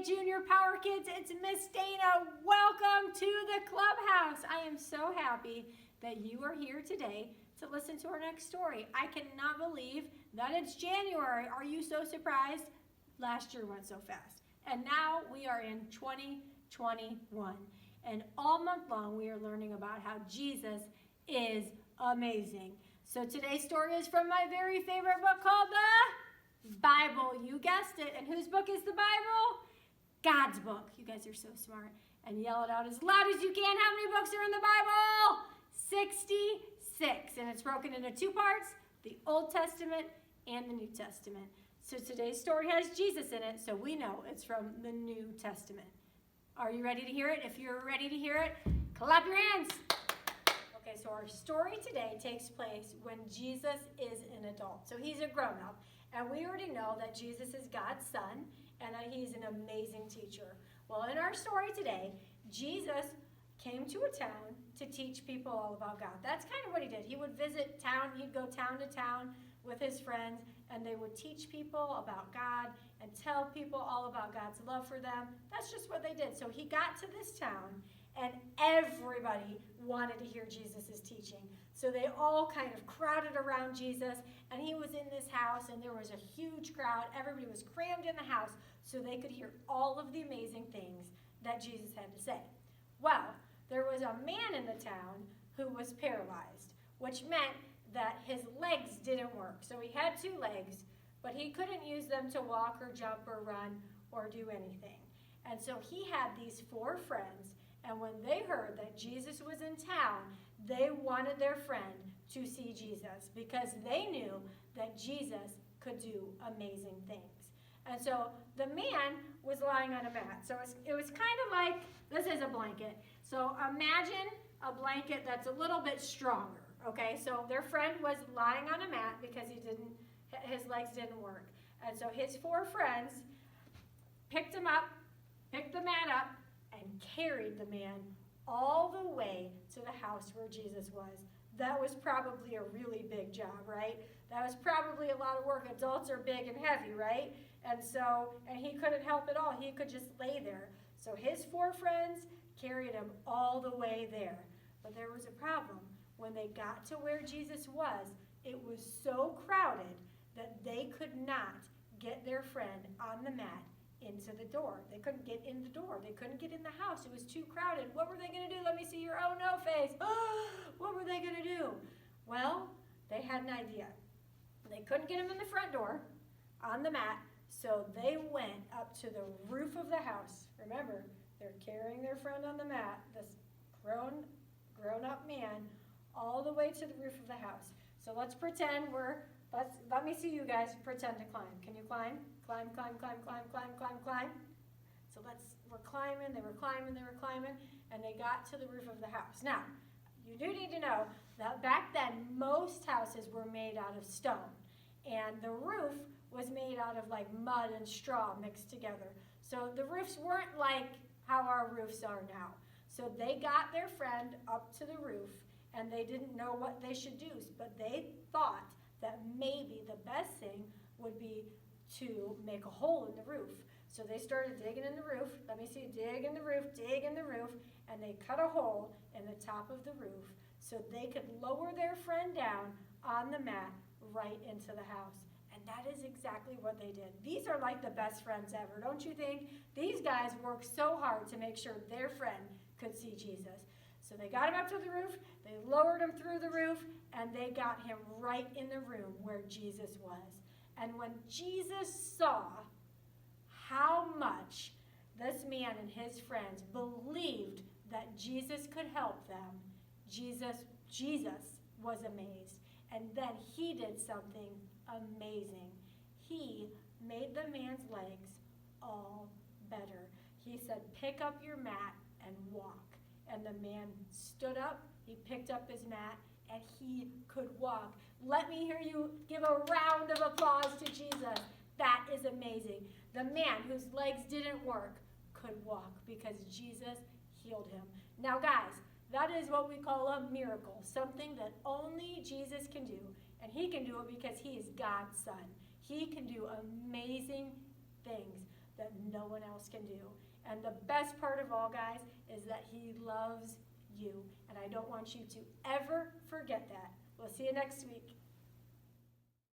Junior Power Kids. It's Miss Dana. Welcome to the clubhouse. I am so happy that you are here today to listen to our next story. I cannot believe that it's January. Are you so surprised? Last year went so fast. And now we are in 2021. And all month long we are learning about how Jesus is amazing. So today's story is from my very favorite book called the Bible. You guessed it. And whose book is the Bible? God's book. You guys are so smart. And yell it out as loud as you can. How many books are in the Bible? 66. And it's broken into two parts, the Old Testament and the New Testament. So today's story has Jesus in it, so we know it's from the New Testament. Are you ready to hear it? If you're ready to hear it, clap your hands. Okay, so our story today takes place when Jesus is an adult. So he's a grown-up. And we already know that Jesus is God's son and that he's an amazing teacher. Well, in our story today, Jesus came to a town to teach people all about God. That's kind of what he did. He would visit town. He'd go town to town with his friends, and they would teach people about God and tell people all about God's love for them. That's just what they did. So he got to this town, and everybody wanted to hear Jesus' teaching. So they all kind of crowded around Jesus, and he was in this house, and there was a huge crowd. Everybody was crammed in the house so they could hear all of the amazing things that Jesus had to say. Well, there was a man in the town who was paralyzed, which meant that his legs didn't work. So he had two legs, but he couldn't use them to walk or jump or run or do anything. And so he had these four friends, and when they heard that Jesus was in town, they wanted their friend to see Jesus because they knew that Jesus could do amazing things. And so the man was lying on a mat. So it was kind of like, this is a blanket. So imagine a blanket that's a little bit stronger, okay? So their friend was lying on a mat because his legs didn't work. And so his four friends picked the mat up, and carried the man all the way to the house where Jesus was. That was probably a really big job, right? That was probably a lot of work. Adults are big and heavy, right? And he couldn't help at all. He could just lay there. So his four friends carried him all the way there. But there was a problem. When they got to where Jesus was, it was so crowded that they could not get their friend on the mat into the door. They couldn't get in the door. They couldn't get in the house. It was too crowded. What were they going to do? Let me see your oh no face. What were they going to do? Well, they had an idea. They couldn't get him in the front door on the mat, so they went up to the roof of the house. Remember, they're carrying their friend on the mat, this grown-up man, all the way to the roof of the house. So let's pretend let me see you guys pretend to climb. Can you climb? Climb. So we're climbing, they were climbing, and they got to the roof of the house. Now, you do need to know that back then, most houses were made out of stone, and the roof was made out of like mud and straw mixed together. So the roofs weren't like how our roofs are now. So they got their friend up to the roof, and they didn't know what they should do, but they thought that maybe the best thing would be to make a hole in the roof. So they started digging in the roof. Let me see, dig in the roof, and they cut a hole in the top of the roof so they could lower their friend down on the mat right into the house. And that is exactly what they did. These are like the best friends ever, don't you think? These guys worked so hard to make sure their friend could see Jesus. So they got him up to the roof, they lowered him through the roof, and they got him right in the room where Jesus was. And when Jesus saw how much this man and his friends believed that Jesus could help them, Jesus was amazed. And then he did something amazing. He made the man's legs all better. He said, pick up your mat and walk. And the man stood up, he picked up his mat, and he could walk. Let me hear you give a round of applause to Jesus. That is amazing. The man whose legs didn't work could walk because Jesus healed him. Now, guys, that is what we call a miracle, something that only Jesus can do. And he can do it because he is God's son. He can do amazing things. that no one else can do. And the best part of all, guys, is that he loves you. And I don't want you to ever forget that. We'll see you next week.